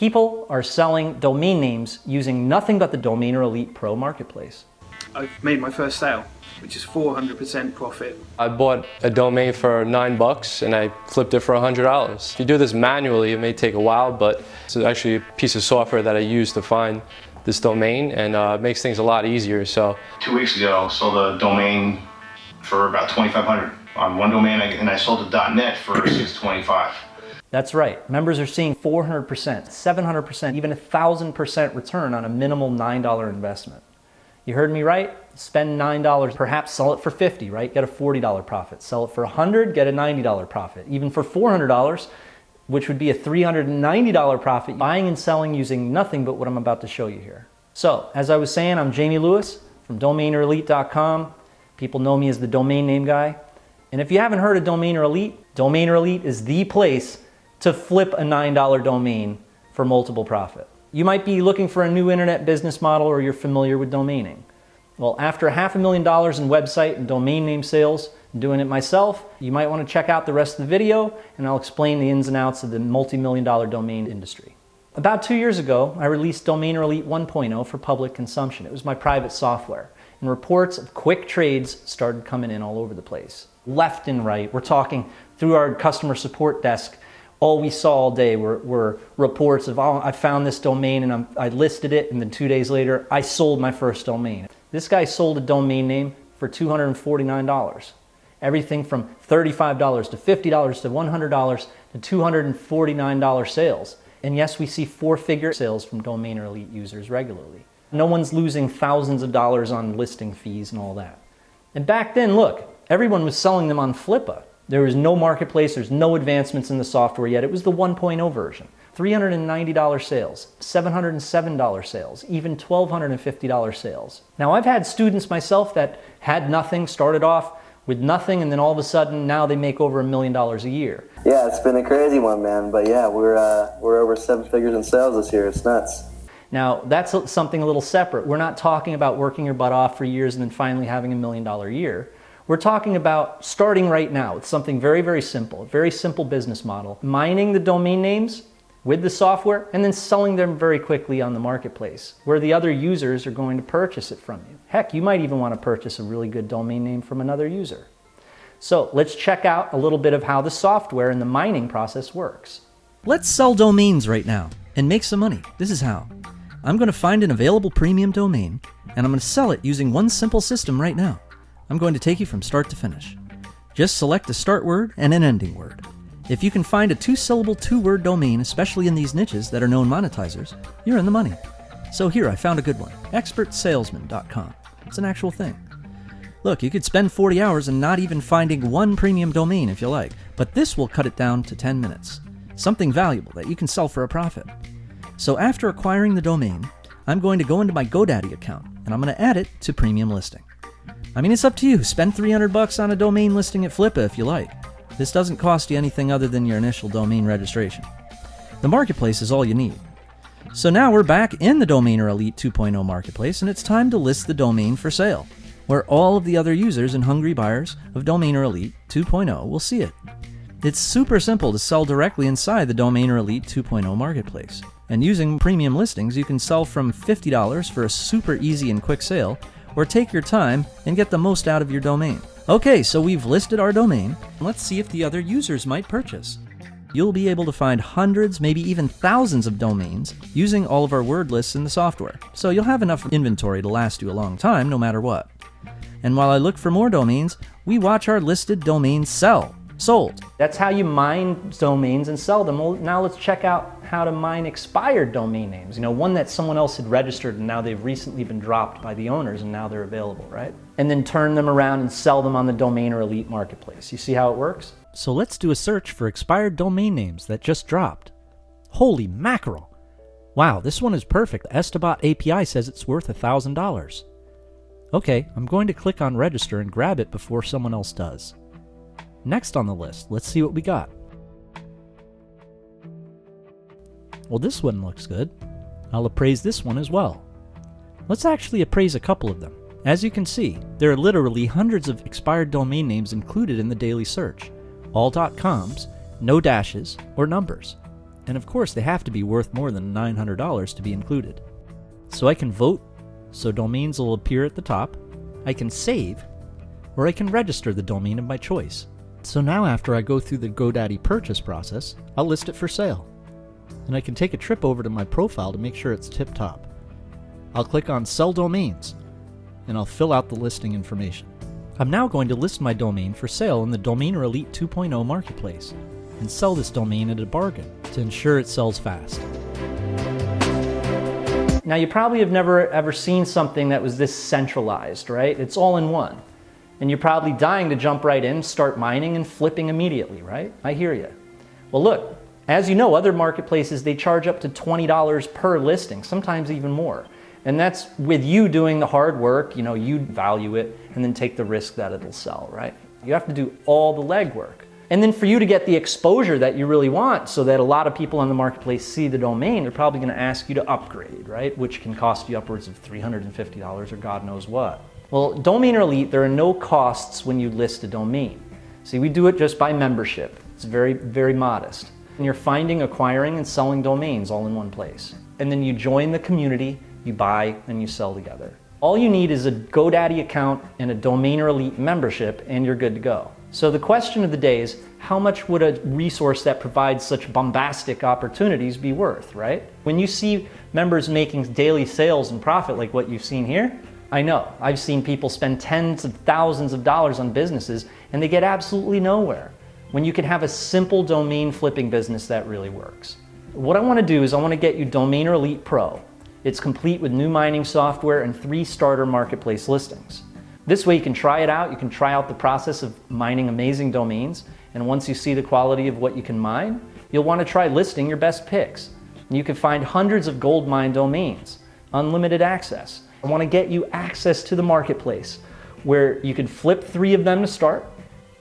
People are selling domain names using nothing but the Domainer Elite Pro Marketplace. I've made my first sale, which is 400% profit. I bought a domain for $9 and I flipped it for $100. If you do this manually, it may take a while, but it's actually a piece of software that I use to find this domain, and it makes things a lot easier. So 2 weeks ago, I sold a domain for about $2,500 on one domain, and I sold a .net for $625. That's right. Members are seeing 400%, 700%, even 1,000% return on a minimal $9 investment. You heard me right? Spend $9, perhaps sell it for $50, right? Get a $40 profit. Sell it for $100, get a $90 profit. Even for $400, which would be a $390 profit, buying and selling using nothing but what I'm about to show you here. So, as I was saying, I'm Jamie Lewis from DomainerElite.com. People know me as the domain name guy. And if you haven't heard of Domainer Elite is the place to flip a $9 domain for multiple profit. You might be looking for a new internet business model, or you're familiar with domaining. Well, after $500,000 in website and domain name sales, and doing it myself, you might want to check out the rest of the video, and I'll explain the ins and outs of the multi-million-dollar domain industry. About 2 years ago, I released Domainer Elite 1.0 for public consumption. It was my private software, and reports of quick trades started coming in all over the place. Left and right. We're talking through our customer support desk. All we saw all day were reports of, oh, I found this domain and I listed it, and then 2 days later, I sold my first domain. This guy sold a domain name for $249. Everything from $35 to $50 to $100 to $249 sales. And yes, we see four-figure sales from Domainer Elite users regularly. No one's losing thousands of dollars on listing fees and all that. And back then, look, everyone was selling them on Flippa. There was no marketplace, there's no advancements in the software yet. It was the 1.0 version. $390 sales, $707 sales, even $1,250 sales. Now, I've had students myself that had nothing, started off with nothing, and then all of a sudden now they make over $1 million a year. Yeah, it's been a crazy one, man. But yeah, we're over 7 figures in sales this year. It's nuts. Now, that's something a little separate. We're not talking about working your butt off for years and then finally having $1 million a year. We're talking about starting right now with something very, very simple, a very simple business model. Mining the domain names with the software and then selling them very quickly on the marketplace where the other users are going to purchase it from you. Heck, you might even want to purchase a really good domain name from another user. So let's check out a little bit of how the software and the mining process works. Let's sell domains right now and make some money. This is how. I'm going to find an available premium domain and I'm going to sell it using one simple system right now. I'm going to take you from start to finish. Just select a start word and an ending word. If you can find a 2-syllable, 2-word domain, especially in these niches that are known monetizers, you're in the money. So here, I found a good one, expertsalesman.com. It's an actual thing. Look, you could spend 40 hours and not even finding one premium domain if you like, but this will cut it down to 10 minutes. Something valuable that you can sell for a profit. So after acquiring the domain, I'm going to go into my GoDaddy account and I'm going to add it to premium listing. I mean, it's up to you. Spend $300 on a domain listing at Flippa if you like. This doesn't cost you anything other than your initial domain registration. The marketplace is all you need. So now we're back in the Domainer Elite 2.0 marketplace, and it's time to list the domain for sale, where all of the other users and hungry buyers of Domainer Elite 2.0 will see it. It's super simple to sell directly inside the Domainer Elite 2.0 marketplace. And using premium listings, you can sell from $50 for a super easy and quick sale, or take your time and get the most out of your domain. Okay, so we've listed our domain. Let's see if the other users might purchase. You'll be able to find hundreds, maybe even thousands of domains using all of our word lists in the software. So you'll have enough inventory to last you a long time, no matter what. And while I look for more domains, we watch our listed domains sell. Sold. That's how you mine domains and sell them. Well, now let's check out how to mine expired domain names. You know, one that someone else had registered and now they've recently been dropped by the owners and now they're available, right? And then turn them around and sell them on the Domainer Elite marketplace. You see how it works? So let's do a search for expired domain names that just dropped. Holy mackerel. Wow, this one is perfect. Estabot API says it's worth $1,000. Okay, I'm going to click on register and grab it before someone else does. Next on the list, let's see what we got. Well, this one looks good. I'll appraise this one as well. Let's actually appraise a couple of them. As you can see, there are literally hundreds of expired domain names included in the daily search. All .coms, no dashes or numbers. And of course, they have to be worth more than $900 to be included. So I can vote, so domains will appear at the top. I can save, or I can register the domain of my choice. So now after I go through the GoDaddy purchase process, I'll list it for sale. And I can take a trip over to my profile to make sure it's tip-top. I'll click on Sell Domains, and I'll fill out the listing information. I'm now going to list my domain for sale in the Domainer Elite 2.0 marketplace, and sell this domain at a bargain to ensure it sells fast. Now you probably have never ever seen something that was this centralized, right? It's all in one. And you're probably dying to jump right in, start mining and flipping immediately, right? I hear you. Well look, as you know, other marketplaces, they charge up to $20 per listing, sometimes even more. And that's with you doing the hard work, you value it and then take the risk that it'll sell, right? You have to do all the legwork. And then for you to get the exposure that you really want so that a lot of people on the marketplace see the domain, they're probably gonna ask you to upgrade, right? Which can cost you upwards of $350 or God knows what. Well, Domainer Elite, there are no costs when you list a domain. See, we do it just by membership. It's very, very modest. And you're finding, acquiring, and selling domains all in one place. And then you join the community, you buy, and you sell together. All you need is a GoDaddy account and a Domainer Elite membership, and you're good to go. So the question of the day is, how much would a resource that provides such bombastic opportunities be worth, right? When you see members making daily sales and profit like what you've seen here, I know, I've seen people spend tens of thousands of dollars on businesses and they get absolutely nowhere when you can have a simple domain flipping business that really works. What I want to do is I want to get you Domainer Elite Pro. It's complete with new mining software and 3 starter marketplace listings. This way you can try it out, you can try out the process of mining amazing domains, and once you see the quality of what you can mine, you'll want to try listing your best picks. And you can find hundreds of gold mine domains, unlimited access. I want to get you access to the marketplace where you can flip 3 of them to start,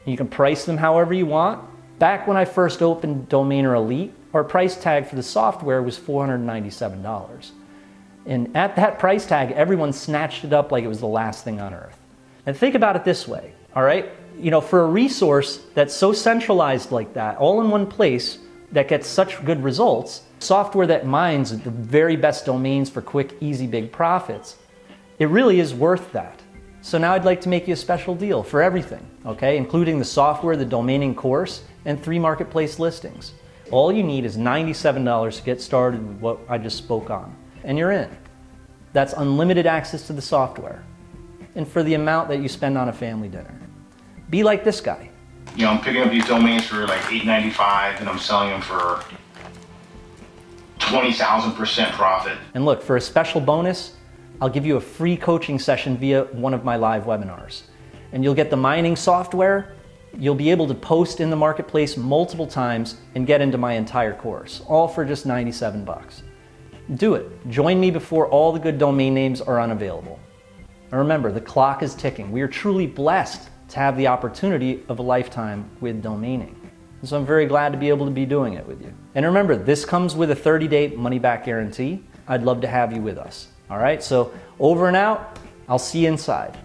you can price them however you want. Back when I first opened Domainer Elite, our price tag for the software was $497. And at that price tag, everyone snatched it up like it was the last thing on earth. And think about it this way, all right? For a resource that's so centralized like that, all in one place, that gets such good results, software that mines the very best domains for quick, easy, big profits, it really is worth that. So now I'd like to make you a special deal for everything, okay? Including the software, the domaining course, and 3 marketplace listings. All you need is $97 to get started with what I just spoke on, and you're in. That's unlimited access to the software, and for the amount that you spend on a family dinner. Be like this guy. I'm picking up these domains for like $8.95 and I'm selling them for 20,000% profit. And look, for a special bonus, I'll give you a free coaching session via one of my live webinars. And you'll get the mining software, you'll be able to post in the marketplace multiple times and get into my entire course, all for just 97 bucks. Do it. Join me before all the good domain names are unavailable. And remember, the clock is ticking. We are truly blessed to have the opportunity of a lifetime with domaining. And so I'm very glad to be able to be doing it with you. And remember, this comes with a 30-day money-back guarantee. I'd love to have you with us. All right, so over and out. I'll see you inside.